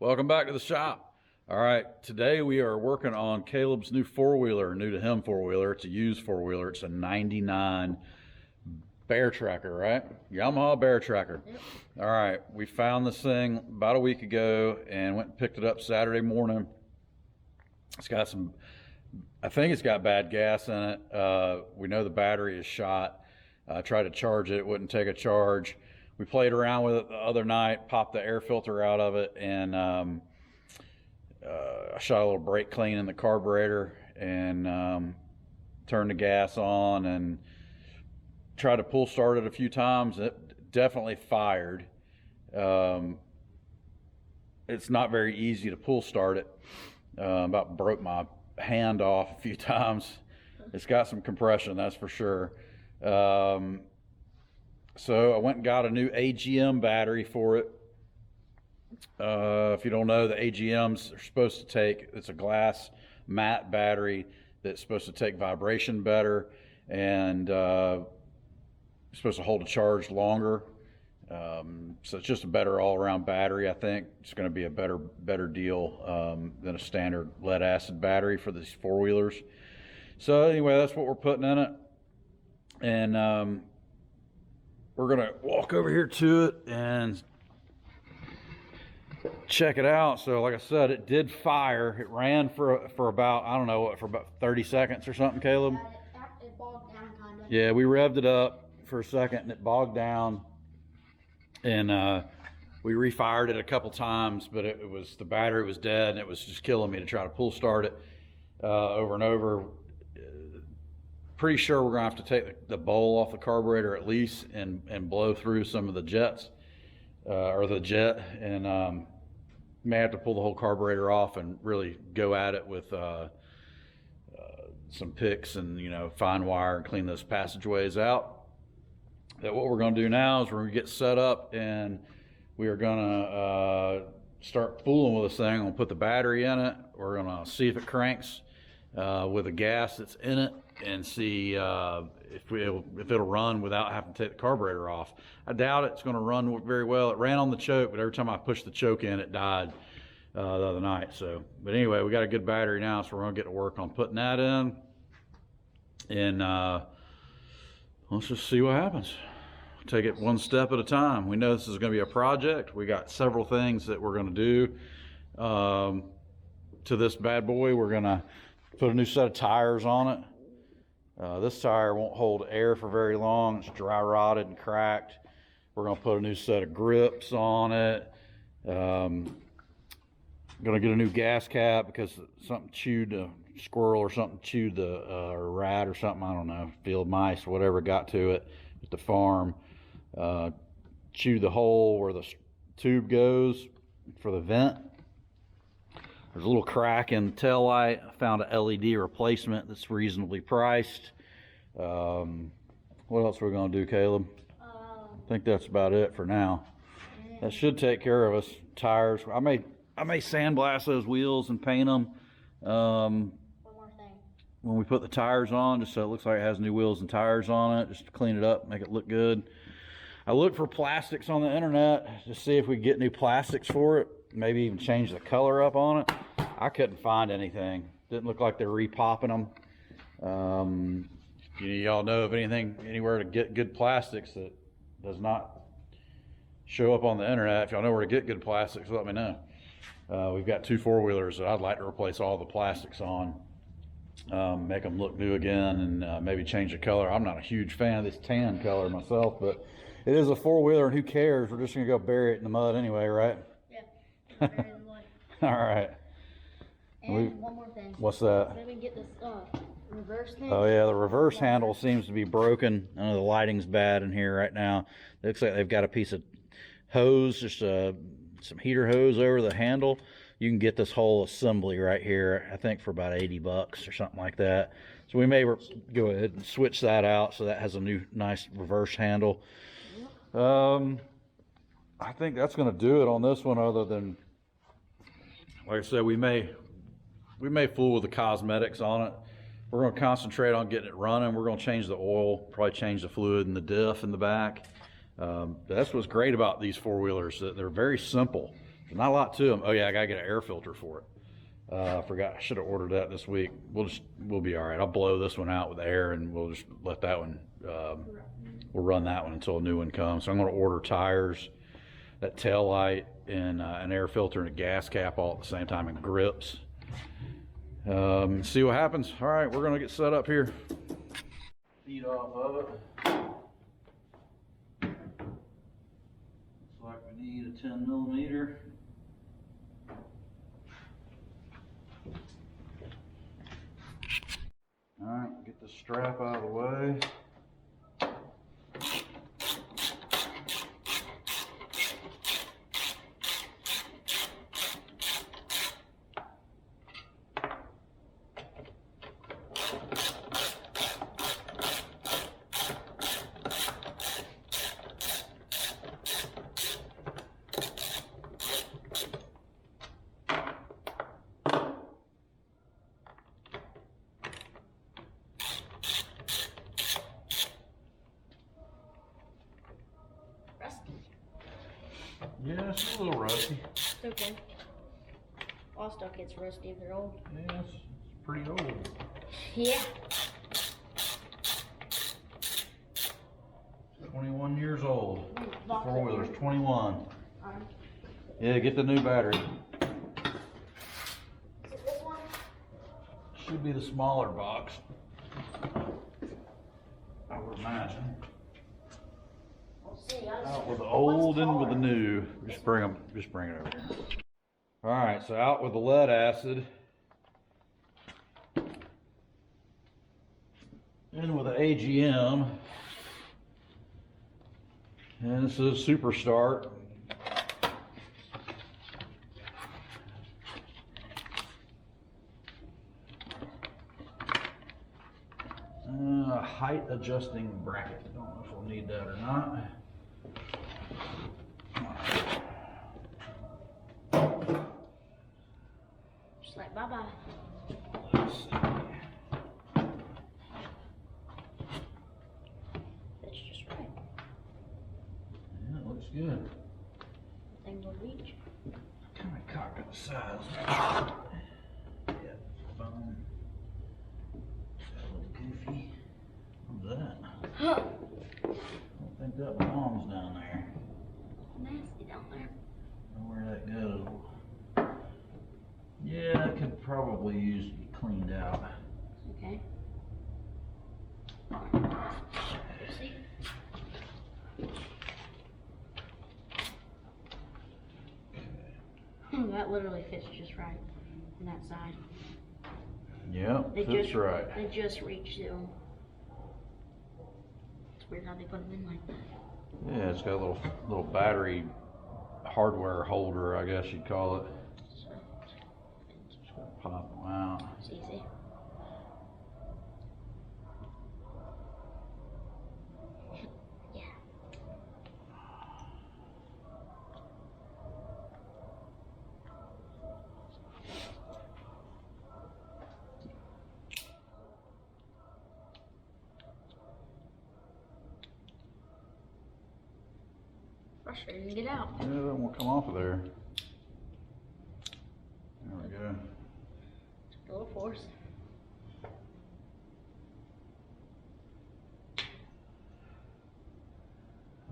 Welcome back to the shop. All right, today we are working on Caleb's new four-wheeler, new to him four-wheeler. It's a used four-wheeler. It's a 99 Bear Tracker, right? Yamaha Bear Tracker. Yep. All right, we found this thing about a week ago and went and picked it up Saturday morning. It's got some, I think it's got bad gas in it. We know the battery is shot. I tried to charge it, it wouldn't take a charge. We played around with it the other night, popped the air filter out of it, and I shot a little brake clean in the carburetor and turned the gas on and tried to pull start it a few times. It definitely fired. It's not very easy to pull start it. About broke my hand off a few times. It's got some compression, that's for sure. So I went and got a new AGM battery for it. If you don't know, the AGMs are supposed to take, it's a glass matte battery that's supposed to take vibration better and supposed to hold a charge longer. So it's just a better all-around battery. I think it's going to be a better deal than a standard lead acid battery for these four-wheelers. So anyway, that's what we're putting in it. And we're going to walk over here to it and check it out. So like I said, it did fire. It ran for about, I don't know what, for about 30 seconds or something, Caleb? It bogged down kind of. Yeah, we revved it up for a second and it bogged down. And we refired it a couple times, but the battery was dead and it was just killing me to try to pull start it over and over. Pretty sure we're gonna have to take the bowl off the carburetor at least and blow through some of the jets or the jet, and may have to pull the whole carburetor off and really go at it with some picks and fine wire and clean those passageways out. That what we're going to do now is we're going to get set up and we are going to start fooling with this thing. I'm going to put the battery in it. We're going to see if it cranks with the gas that's in it and see if it'll run without having to take the carburetor off. I doubt it's going to run very well. It ran on the choke, but every time I pushed the choke in, it died the other night. But anyway, we got a good battery now, so we're going to get to work on putting that in. And let's just see what happens. Take it one step at a time. We know this is going to be a project. We got several things that we're going to do to this bad boy. We're going to put a new set of tires on it. This tire won't hold air for very long. It's dry rotted and cracked. We're going to put a new set of grips on it. Going to get a new gas cap because something chewed a squirrel or something chewed or rat or something, I don't know, field mice, whatever got to it at the farm. Chewed the hole where the tube goes for the vent. There's a little crack in the tail light. I found an LED replacement that's reasonably priced. What else are we going to do, Caleb? I think that's about it for now. That should take care of us. Tires. I may sandblast those wheels and paint them One more thing. when we put the tires on, just so it looks like it has new wheels and tires on it, just to clean it up, make it look good. I looked for plastics on the internet to see if we could get new plastics for it, maybe even change the color up on it. I couldn't find anything. Didn't look like they're repopping them. Y'all know of anywhere to get good plastics that does not show up on the internet? If y'all know where to get good plastics, let me know. We've got two four-wheelers that I'd like to replace all the plastics on, make them look new again, and maybe change the color. I'm not a huge fan of this tan color myself, but it is a four-wheeler, and who cares? We're just gonna go bury it in the mud anyway, right? Yeah. Bury it in the mud. All right. And one more thing. What's that? Maybe get this reverse thing. Oh yeah, the reverse handle seems to be broken. I know the lighting's bad in here right now. It looks like they've got a piece of hose, just some heater hose over the handle. You can get this whole assembly right here, I think for about 80 bucks or something like that. So we may go ahead and switch that out so that has a new nice reverse handle. I think that's going to do it on this one, other than, like I said, we may fool with the cosmetics on it. We're going to concentrate on getting it running. We're going to change the oil, probably change the fluid and the diff in the back. That's what's great about these four-wheelers, that they're very simple. Not a lot to them. Oh yeah, I gotta get an air filter for it. I forgot. I should have ordered that this week. We'll be all right. I'll blow this one out with air, and we'll just let that one. We'll run that one until a new one comes. So I'm going to order tires, that tail light, and an air filter and a gas cap all at the same time, and grips. See what happens. All right, we're going to get set up here. Feed off of it. Looks like we need a 10 millimeter. All right, get the strap out of the way. Yeah, it's a little rusty. It's okay. All stuff gets rusty if they're old. Yeah, it's pretty old. Yeah. 21 years old. Box it. Four-wheeler's 21. Yeah, get the new battery. Is it this one? Should be the smaller box, I would imagine. We'll see. Out with the old and with the new. Just bring it over. All right, so out with the lead acid. In with the AGM. And this is Super Start. Height adjusting bracket. Don't know if we'll need that or not. Just like bye-bye. Let's see. That's just right. Yeah, it looks good. Thing will reach. Kind of cocked at the sides. Yeah, bone. A little goofy. What's that? Huh. I don't think that belongs down there. Nasty down there. I don't know where that goes. Yeah, it could probably use to be cleaned out. Okay. See? That literally fits just right on that side. Yep, They fits just right. They just reach through. It's weird how they put them in like that. Yeah, it's got a little battery hardware holder, I guess you'd call it. So, Just gotta pop them out. it's easy. Yeah. Frustrating to get out. Yeah, that won't come off of there. There we go. Took a little force. I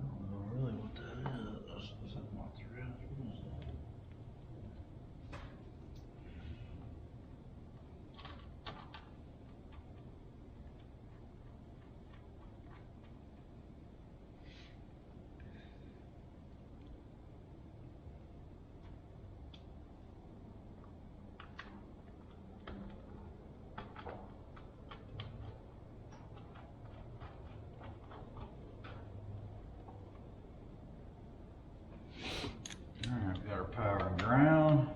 don't know really what that is. Is that my thread? What is that? Alright, we got our power and ground.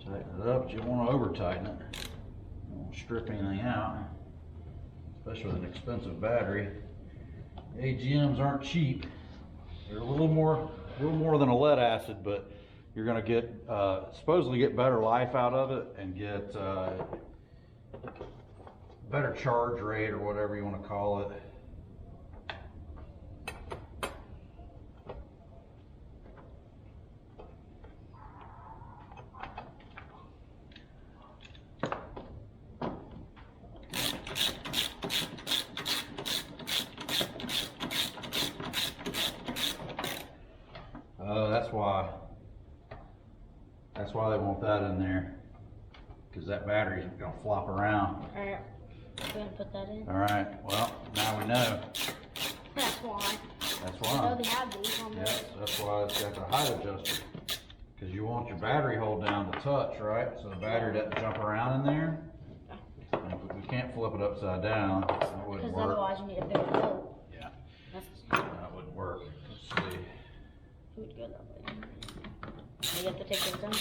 Tighten it up, but you don't want to over tighten it. You don't want to strip anything out, especially with an expensive battery. AGMs aren't cheap. They're a little more than a lead acid, but you're going to get supposedly get better life out of it and get better charge rate or whatever you want to call it. why they want that in there, because that battery's gonna flop around. Alright, we're gonna put that in. All right, well, now we know. That's why. That's I know why. they have these on Yeah, the. that's why it's got the height adjuster. Because you want your battery hold down to touch, right? So the battery doesn't jump around in there. And we can't flip it upside down. That wouldn't Because work. otherwise you need a bigger bolt. Yeah, That's. that wouldn't work. Let's see. Who would go that way? You have to take those down.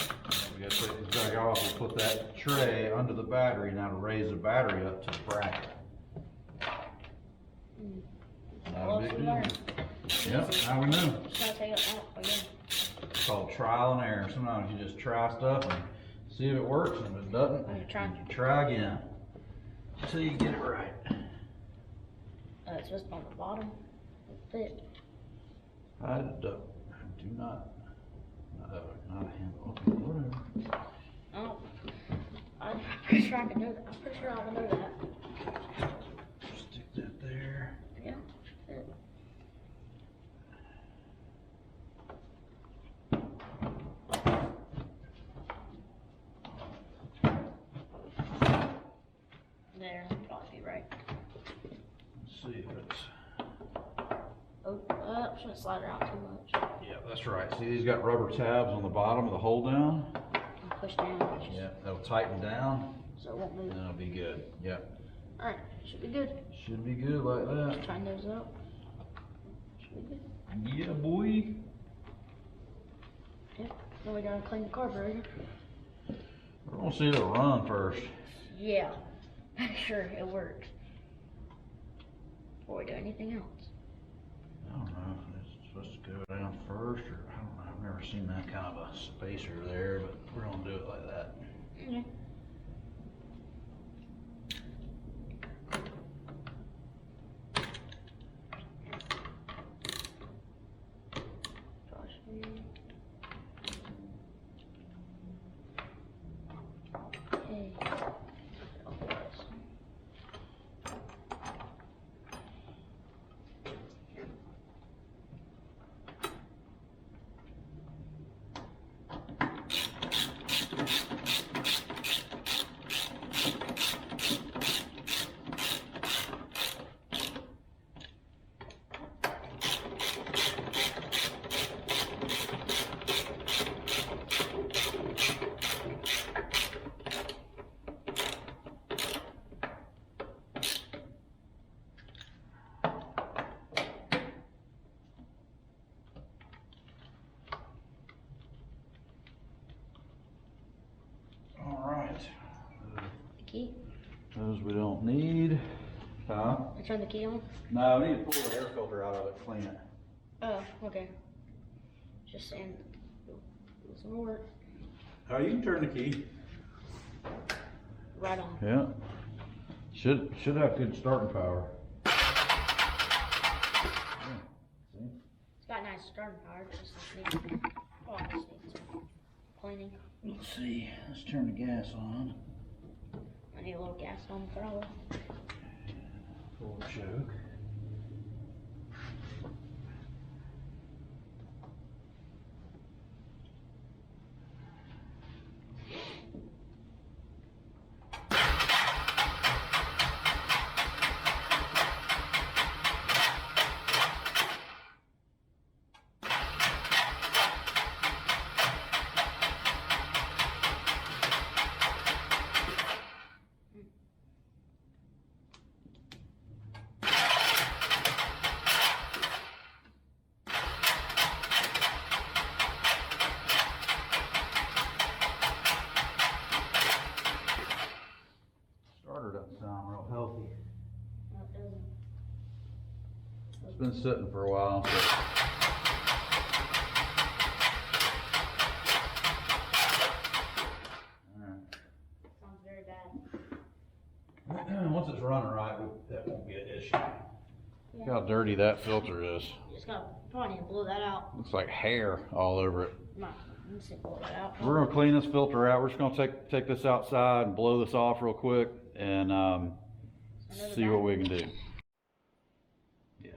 We gotta take these back off and put that tray under the battery now to raise the battery up to the bracket. Not a big deal. Yep, now we know. Just gotta take it out again. It's called trial and error. Sometimes you just try stuff and see if it works, and if it doesn't, I'm trying. you try again until you get it right. It's just on the bottom. Fit. I do not have a handle. Okay, whatever. Oh, I'm pretty sure I can do that. I'm pretty sure I can do that. Stick that there. Yeah. Fit. There, that'd probably be right. Let's see if it's. Oh, I'm just gonna slide it out too much. Yeah, that's right. See, these got rubber tabs on the bottom of the hold down. And push down. It's just, Yeah, that'll tighten down, so it won't move. and it'll be good. Yep. Alright, should be good. Should be good like that. Tighten those up. Should be good. Yeah, boy. Yep. Then we gotta clean the carburetor. We're gonna see if it'll run first. Yeah. Make sure it works. Before we do anything else. I don't know if it's supposed to go down first, or I don't know. I've never seen that kind of a spacer there, but we're gonna do it like that. Okay. Okay. All right. The key? Those we don't need. Huh? I turn the key on? No, we need to pull the air filter out of it, clean it. Oh, okay. Just saying. It's gonna work. Oh, you can turn the key. Right on. Yeah. Should have good starting power. Yeah. See? It's got nice starting power. Just needs, oh, it just needs cleaning. Let's see. Let's turn the gas on. I need a little gas on the throttle. Full choke. Starter doesn't sound real healthy. No, it doesn't. It's been sitting for a while. So. Sounds very bad. Once it's running right, that won't be an issue. Yeah. Look how dirty that filter is. You just gotta probably need to blow that out. Looks like hair all over it. Let's see, blow that out. We're gonna clean this filter out. We're just gonna take this outside and blow this off real quick and see what we can do. Yeah.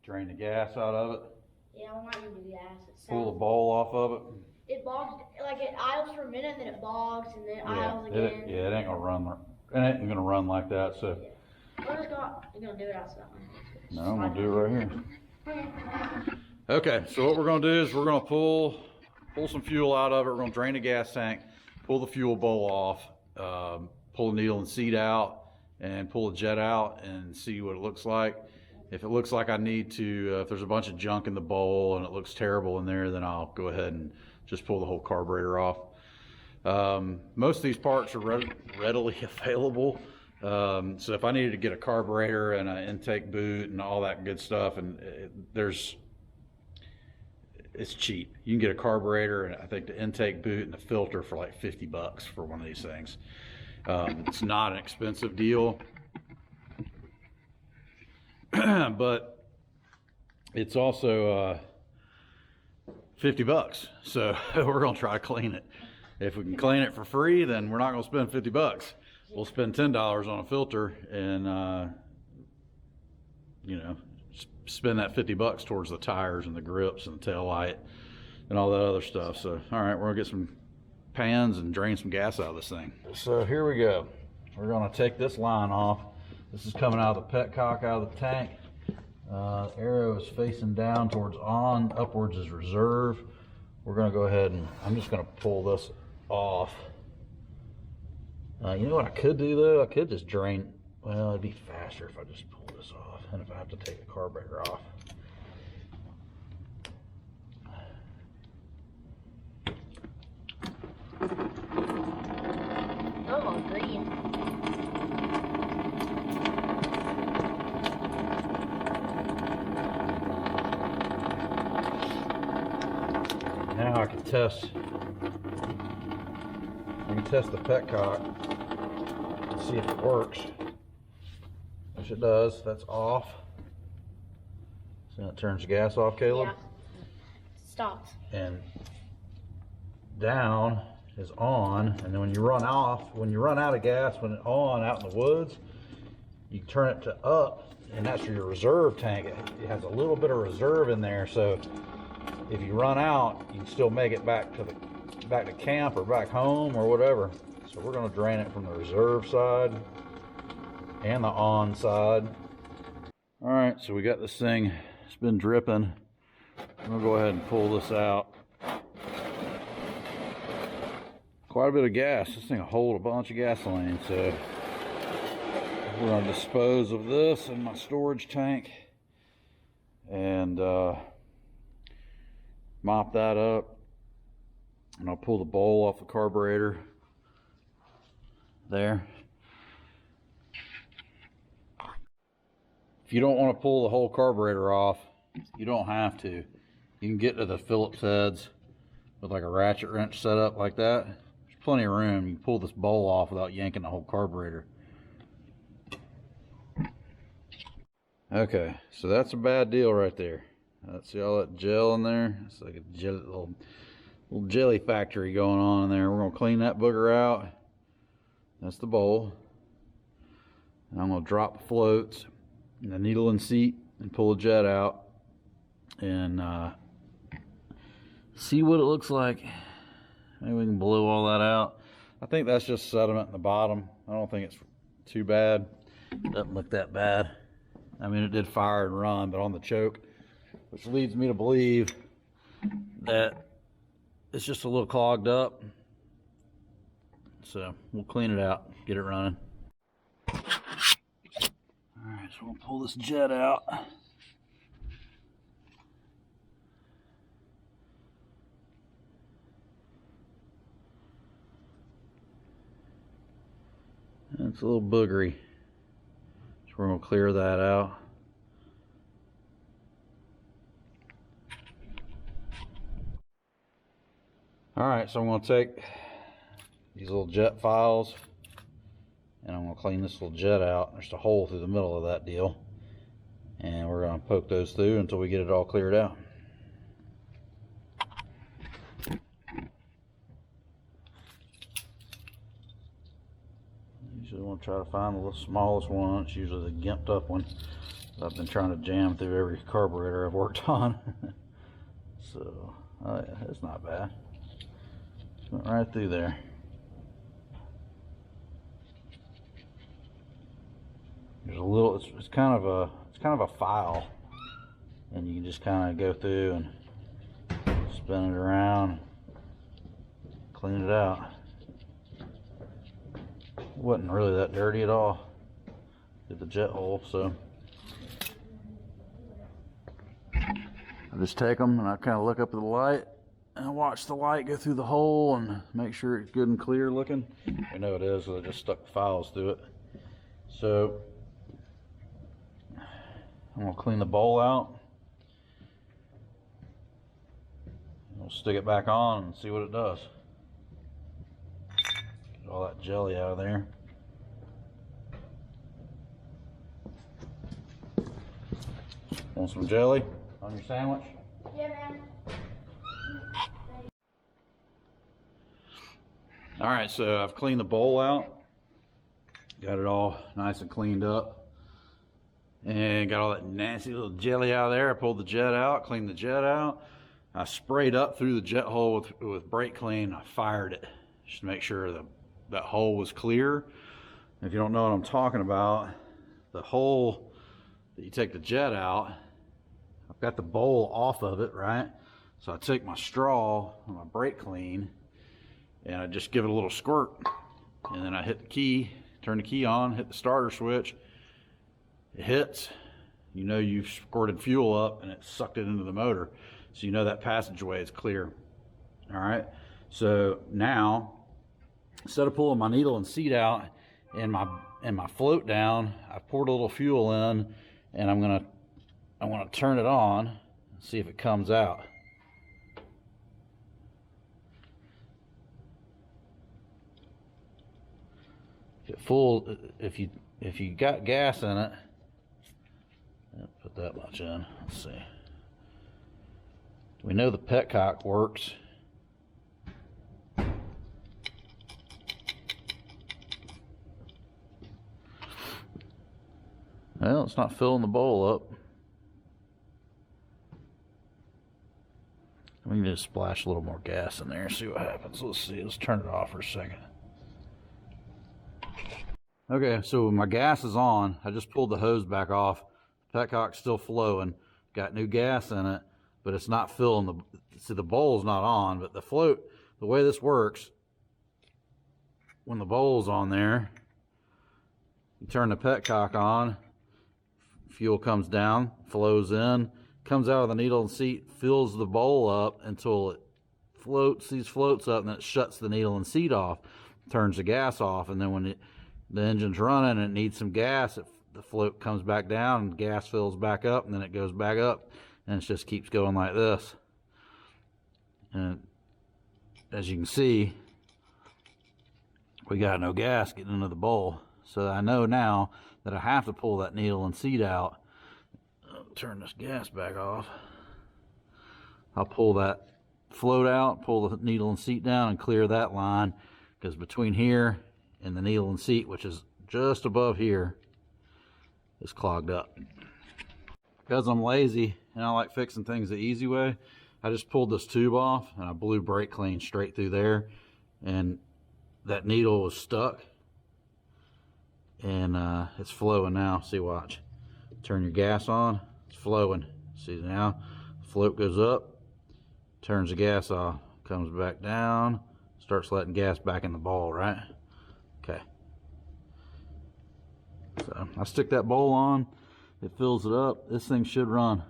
Drain the gas out of it. Yeah, I'm not gonna do gas. Pull the bowl off of it. It bogs, like it idles for a minute, and then it bogs, and then it idles again. It ain't gonna run. It ain't gonna run like that. So. Yeah. We're gonna do it outside. No, I'm gonna do it right here. Okay, so what we're gonna do is we're gonna pull some fuel out of it. We're gonna drain the gas tank, pull the fuel bowl off, pull the needle and seat out, and pull the jet out and see what it looks like. If it looks like I need to, if there's a bunch of junk in the bowl and it looks terrible in there, then I'll go ahead and just pull the whole carburetor off. Most of these parts are readily available. So if I needed to get a carburetor and an intake boot and all that good stuff, and it's cheap. You can get a carburetor and I think the intake boot and the filter for like $50 for one of these things. It's not an expensive deal, but it's also $50. So we're gonna try to clean it. If we can clean it for free, then we're not gonna spend $50. We'll spend $10 on a filter and you know, spend that $50 towards the tires and the grips and the tail light and all that other stuff. So all right, we're gonna get some pans and drain some gas out of this thing. So here we go. We're gonna take this line off. This is coming out of the petcock out of the tank. The arrow is facing down towards on, upwards is reserve. We're gonna go ahead and I'm just gonna pull this off. You know what I could do though? I could just drain. Well, it'd be faster if I just pull this off and if I have to take the carburetor off. Oh, green. Now I can test. I can test the petcock and see if it works. Which it does. That's off. So that turns the gas off, Caleb. Yeah. Stops. And down is on, and then when you run out of gas, when it's on out in the woods, you turn it to up, and that's your reserve tank. It has a little bit of reserve in there, so if you run out, you can still make it back to camp or back home or whatever. So we're going to drain it from the reserve side and the on side. All right, so we got this thing. It's been dripping. I'm going to go ahead and pull this out. Quite a bit of gas. This thing will hold a bunch of gasoline, so we're going to dispose of this in my storage tank and mop that up, and I'll pull the bowl off the carburetor there. If you don't want to pull the whole carburetor off, you don't have to. You can get to the Phillips heads with like a ratchet wrench set up like that. There's plenty of room. You can pull this bowl off without yanking the whole carburetor. Okay, so that's a bad deal right there. See all that gel in there? It's like a little jelly factory going on in there. We're going to clean that booger out. That's the bowl. And I'm going to drop the floats and the needle and seat and pull the jet out and see what it looks like. Maybe we can blow all that out. I think that's just sediment in the bottom. I don't think it's too bad. It doesn't look that bad. I mean, it did fire and run, but on the choke, which leads me to believe that it's just a little clogged up. So we'll clean it out, get it running. All right, so we'll pull this jet out. It's a little boogery. So we're gonna clear that out. All right, so I'm gonna take these little jet files and I'm gonna clean this little jet out. There's a hole through the middle of that deal. And we're gonna poke those through until we get it all cleared out. Usually want to try to find the smallest one. It's usually the gimped up one. I've been trying to jam through every carburetor I've worked on. So, oh yeah, it's not bad. Went right through there. There's a little, it's kind of a file, and you can just kind of go through and spin it around, clean it out. It wasn't really that dirty at all. Did the jet hole, so I just take them and I kind of look up at the light and I watch the light go through the hole and make sure it's good and clear looking. I know it is, so I just stuck the files through it. So I'm gonna clean the bowl out. We'll stick it back on and see what it does. Get all that jelly out of there. Want some jelly on your sandwich? Yeah, man. All right, so I've cleaned the bowl out. Got it all nice and cleaned up. And got all that nasty little jelly out of there. I pulled the jet out, cleaned the jet out. I sprayed up through the jet hole with brake clean. I fired it just to make sure that hole was clear. If you don't know what I'm talking about, the hole that you take the jet out, I've got the bowl off of it, right? So I take my straw and my brake clean and I just give it a little squirt. And then I hit the key, turn the key on, hit the starter switch. It hits, you know you've squirted fuel up and it sucked it into the motor. So you know that passageway is clear. All right, so now, instead of pulling my needle and seat out and my float down, I poured a little fuel in and I'm gonna turn it on and see if it comes out. If you got gas in it, put that much in. Let's see. We know the petcock works. Well, it's not filling the bowl up. We can just splash a little more gas in there and see what happens. Let's see. Let's turn it off for a second. Okay, so my gas is on. I just pulled the hose back off. Petcock's still flowing. Got new gas in it, but it's not filling the. See, the bowl's not on, but the float. The way this works, when the bowl's on there, you turn the petcock on. Fuel comes down, flows in, comes out of the needle and seat, fills the bowl up until it floats up, and then it shuts the needle and seat off, turns the gas off, and then when the engine's running and it needs some gas, the float comes back down and gas fills back up, and then it goes back up, and it just keeps going like this. And as you can see, we got no gas getting into the bowl. So I know now that I have to pull that needle and seat out. I'll turn this gas back off. I'll pull that float out, pull the needle and seat down, and clear that line, because between here and the needle and seat, which is just above here, is clogged up. Because I'm lazy and I like fixing things the easy way, I just pulled this tube off and I blew brake clean straight through there, and that needle was stuck. And it's flowing now. See, watch. Turn your gas on, it's flowing. See now, float goes up, turns the gas off, comes back down, starts letting gas back in the bowl, right? Okay. So I stick that bowl on, it fills it up. This thing should run.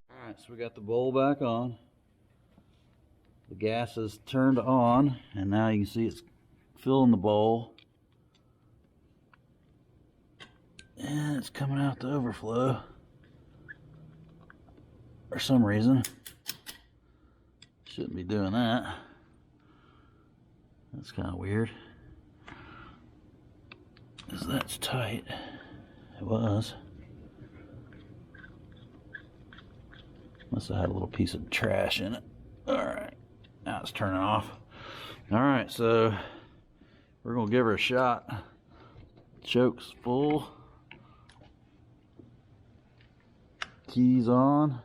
All right, so we got the bowl back on. The gas is turned on, and now you can see it's filling the bowl. And it's coming out the overflow for some reason. Shouldn't be doing that. That's kind of weird. Because that's tight. It was. Must have had a little piece of trash in it. Alright. Now it's turning off. Alright, so we're going to give her a shot. Choke's full. Keys on.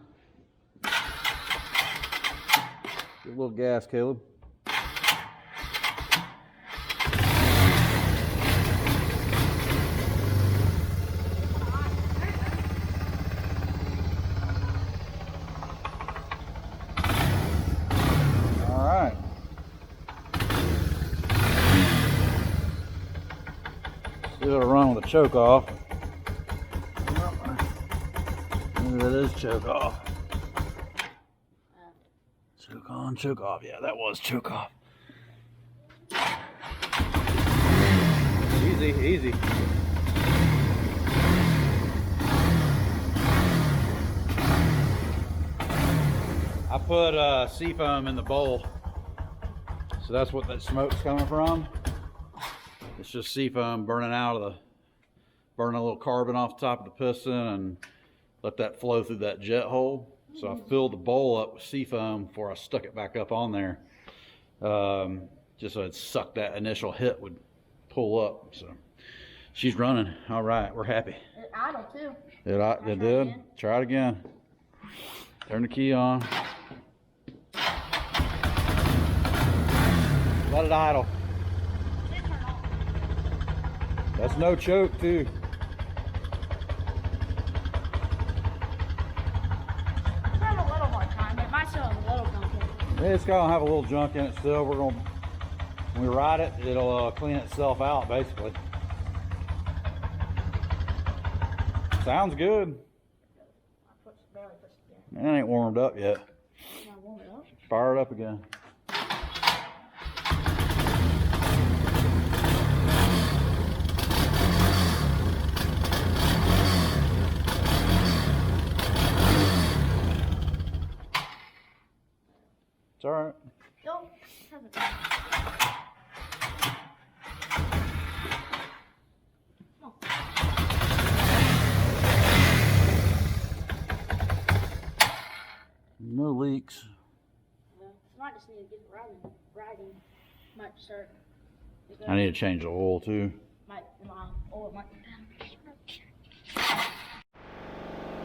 Give a little gas, Caleb. All right. Give it a run with the choke off. Maybe that is choke off. Choke on, choke off. Yeah, that was choke off. Easy, easy. I put seafoam in the bowl, so that's what that smoke's coming from. It's just seafoam burning a little carbon off the top of the piston and let that flow through that jet hole. So I filled the bowl up with seafoam before I stuck it back up on there, just so it sucked that initial hit would pull up. So she's running. All right, we're happy. It idle too. It did. Try it again. Turn the key on. Let it idle. It turned off. That's no choke too. It's having a little hard time. It might still have a little junk in it. It's gonna have a little junk in it still. When we ride it, it'll clean itself out basically. Sounds good. Barely pushed it in. It ain't warmed up yet. Can I warm it up? Fire it up again. It's all right. Don't. Have it. Come on. No leaks. Might just need to get it riding. Might start. I need to change the oil too. Oil might be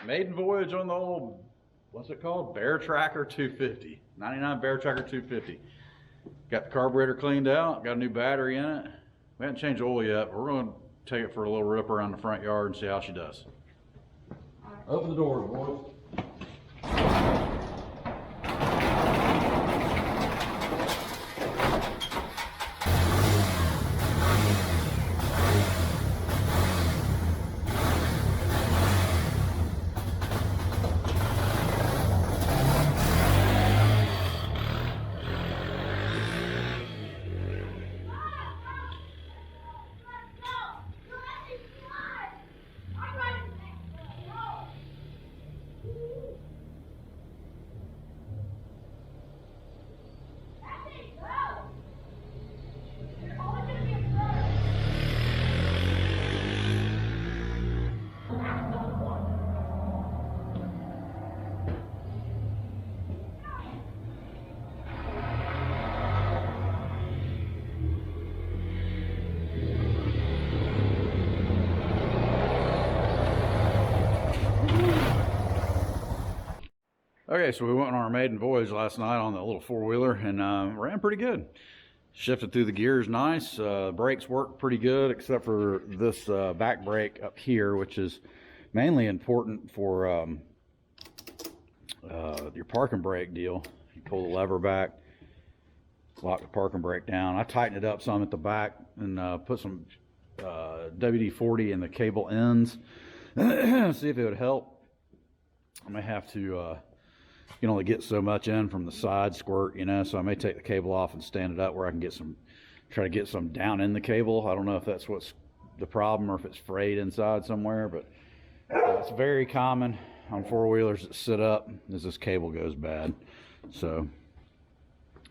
Maiden voyage on the old, what's it called? Bear Tracker 250. 99 Bear Tracker 250. Got the carburetor cleaned out, got a new battery in it. We haven't changed the oil yet, but we're going to take it for a little rip around the front yard and see how she does. Open the doors, boys. Okay, so we went on our maiden voyage last night on the little four-wheeler and ran pretty good. Shifted through the gears nice. Brakes worked pretty good except for this back brake up here, which is mainly important for your parking brake deal. You pull the lever back, lock the parking brake down. I tightened it up some at the back and put some WD-40 in the cable ends. See if it would help. I may have to, you can only get so much in from the side squirt, you know, so I may take the cable off and stand it up where I can get some, try to get some down in the cable. I don't know if that's what's the problem or if it's frayed inside somewhere, but it's very common on four-wheelers that sit up as this cable goes bad. So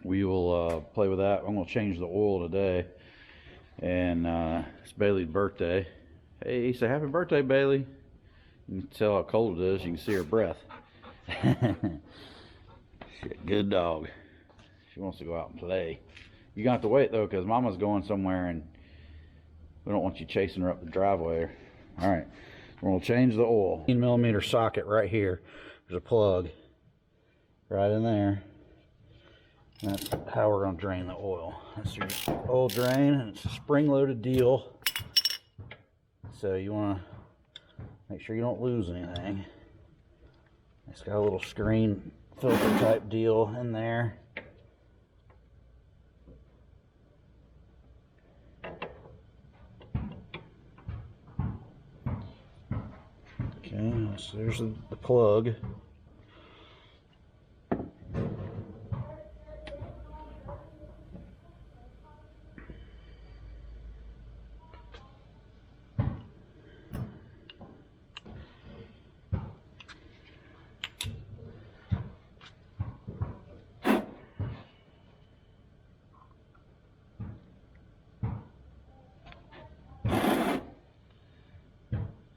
we will play with that. I'm going to change the oil today, and it's Bailey's birthday. Hey, say happy birthday, Bailey. You can tell how cold it is. You can see her breath. Shit, good dog. She wants to go out and play. You're going to have to wait, though, because Mama's going somewhere, and We don't want you chasing her up the driveway. All right, we're gonna change the oil. 18mm socket right here. There's a plug right in there. That's how we're gonna drain the oil. That's your oil drain, and it's a spring-loaded deal. So you wanna make sure you don't lose anything. It's got a little screen filter type deal in there. Okay, so there's the plug.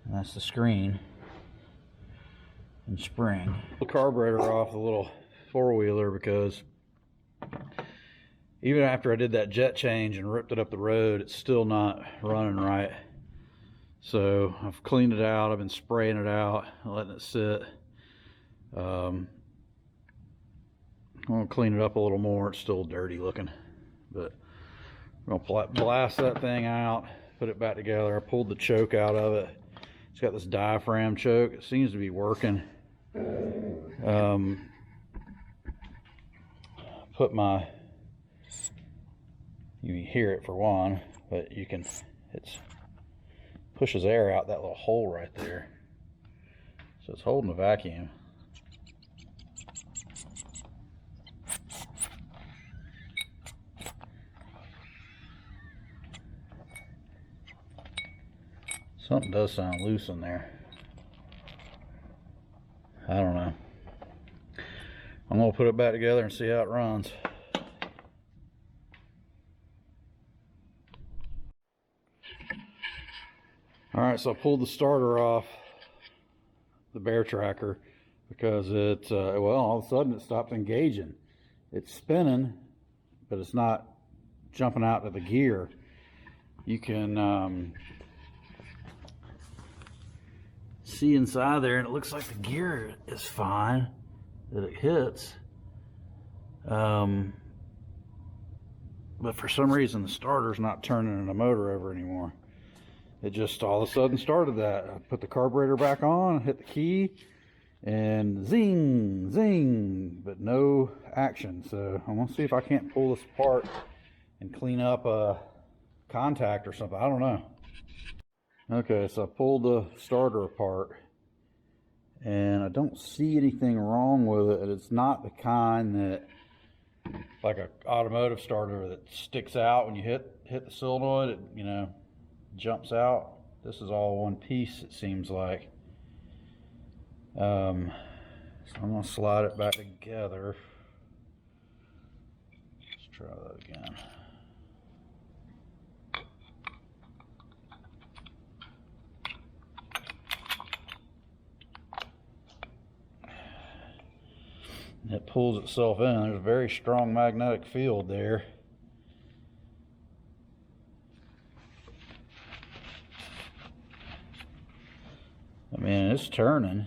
And that's the screen and spring. The carburetor off the little four-wheeler because even after I did that jet change and ripped it up the road, it's still not running right. So I've cleaned it out. I've been spraying it out, letting it sit. I'm gonna clean it up a little more. It's still dirty looking, but I'm gonna blast that thing out, put it back together. I pulled the choke out of it. It's got this diaphragm choke. It seems to be working. Put my, you can hear it for one, but you can, it's pushes air out that little hole right there. So it's holding a vacuum. Something does sound loose in there. I don't know. I'm gonna put it back together and see how it runs. All right, so I pulled the starter off the bear tracker because it, well, all of a sudden it stopped engaging. It's spinning, but it's not jumping out to the gear. You can see inside there, and it looks like the gear is fine, that it hits. But for some reason, the starter's not turning the motor over anymore. It just all of a sudden started that. I put the carburetor back on, hit the key, and zing, zing, but no action. So I'm gonna see if I can't pull this apart and clean up a contact or something. I don't know. Okay, so I pulled the starter apart, and I don't see anything wrong with it. It's not the kind that, like an automotive starter that sticks out when you hit the solenoid, it, you know, jumps out. This is all one piece, it seems like. So I'm gonna slide it back together. Let's try that again. It pulls itself in. There's a very strong magnetic field there. I mean, it's turning.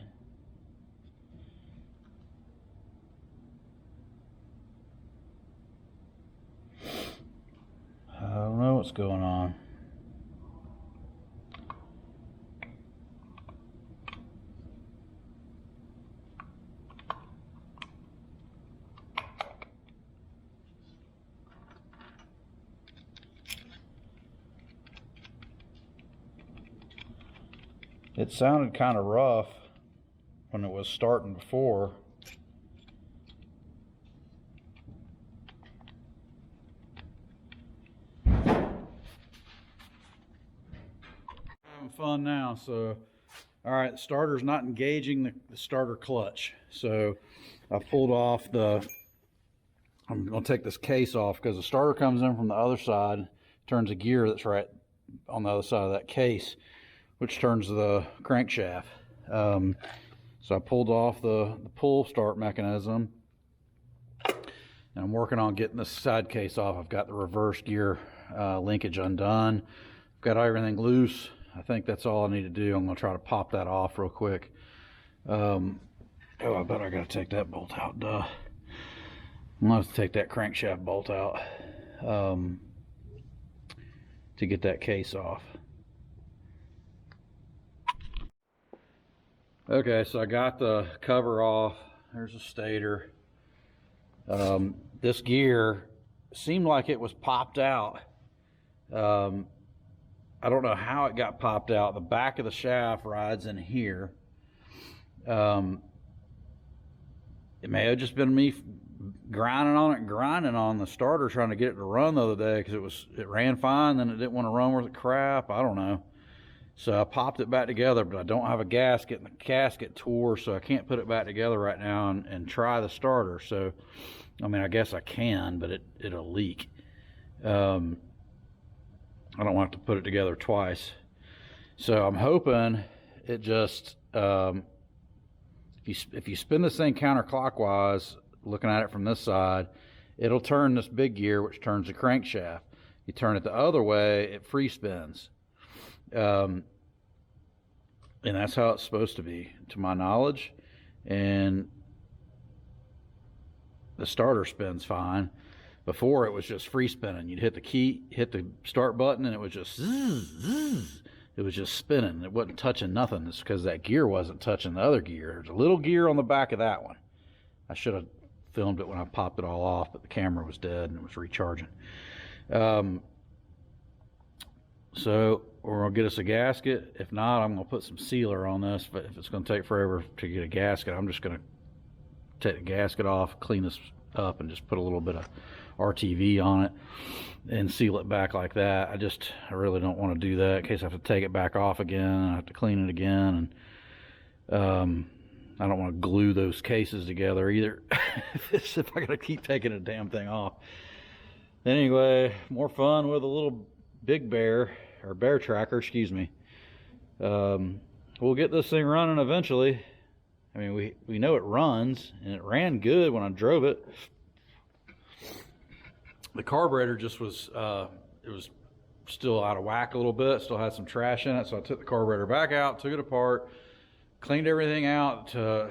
I don't know what's going on. It sounded kind of rough when it was starting before. Having fun now, so all right, the starter's not engaging the starter clutch. So I pulled off I'm gonna take this case off because the starter comes in from the other side, turns a gear that's right on the other side of that case, which turns the crankshaft. So I pulled off the pull start mechanism, and I'm working on getting the side case off. I've got the reverse gear linkage undone. got everything loose. I think that's all I need to do. I'm gonna try to pop that off real quick. Oh, I bet I gotta take that bolt out, duh. I'm gonna have to take that crankshaft bolt out to get that case off. Okay, so I got the cover off. There's a stator. This gear seemed like it was popped out. I don't know how it got popped out. The back of the shaft rides in here. It may have just been me grinding on the starter, trying to get it to run the other day, because it ran fine, then it didn't want to run worth of crap. I don't know. So I popped it back together, but I don't have a gasket, and the gasket tore, so I can't put it back together right now and try the starter. So, I mean, I guess I can, but it'll leak. I don't want to put it together twice. So I'm hoping it just, if you spin this thing counterclockwise, looking at it from this side, it'll turn this big gear, which turns the crankshaft. You turn it the other way, it free spins. And that's how it's supposed to be, to my knowledge. And the starter spins fine. Before, it was just free spinning. You'd hit the key, hit the start button, and it was just zzz, zzz. It was just spinning. It wasn't touching nothing. It's because that gear wasn't touching the other gear. There's a little gear on the back of that one. I should have filmed it when I popped it all off, but the camera was dead and it was recharging. So we're gonna get us a gasket. If not, I'm gonna put some sealer on this, but if it's gonna take forever to get a gasket, I'm just gonna take the gasket off, clean this up, and just put a little bit of RTV on it and seal it back like that. I really don't want to do that in case I have to take it back off again and I have to clean it again. And I don't want to glue those cases together either if I gotta keep taking the damn thing off. Anyway, more fun with a little big bear, or bear tracker, excuse me. We'll get this thing running eventually. I mean, we know it runs, and it ran good when I drove it. The carburetor just was, it was still out of whack a little bit, still had some trash in it, so I took the carburetor back out, took it apart, cleaned everything out to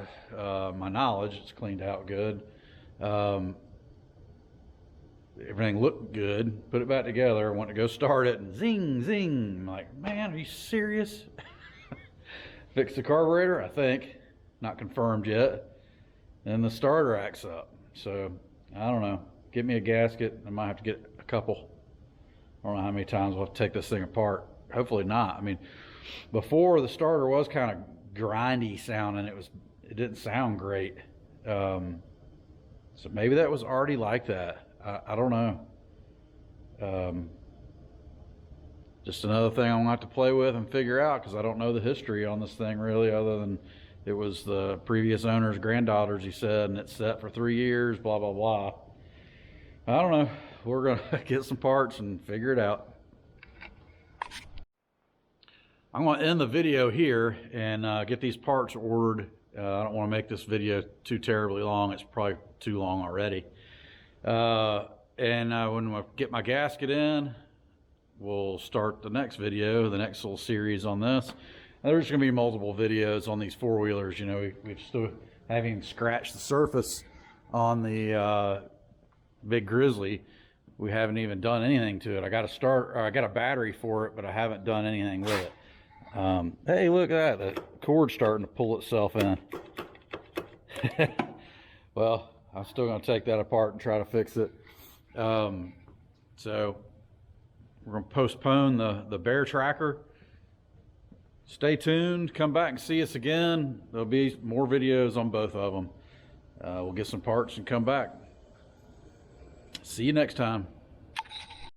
my knowledge. It's cleaned out good. Everything looked good, put it back together, I went to go start it, and zing, zing. I'm like, man, are you serious? Fixed the carburetor, I think. Not confirmed yet. And the starter acts up. So, I don't know. Get me a gasket. I might have to get a couple. I don't know how many times we'll have to take this thing apart. Hopefully not. I mean, before the starter was kind of grindy sounding. It didn't sound great. So maybe that was already like that. I don't know. Just another thing I'm gonna have to play with and figure out, because I don't know the history on this thing really, other than it was the previous owner's granddaughter's, he said, and it's set for 3 years, blah, blah, blah. I don't know. We're gonna get some parts and figure it out. I'm gonna end the video here and get these parts ordered. I don't want to make this video too terribly long. It's probably too long already. When I get my gasket in, we'll start the next video, the next little series on this. And there's going to be multiple videos on these four-wheelers. You know, we've still haven't scratched the surface on the Big Grizzly. We haven't even done anything to it. I got a battery for it, but I haven't done anything with it. Hey, look at that. The cord's starting to pull itself in. Well, I'm still going to take that apart and try to fix it. So we're going to postpone the bear tracker. Stay tuned. Come back and see us again. There'll be more videos on both of them. We'll get some parts and come back. See you next time.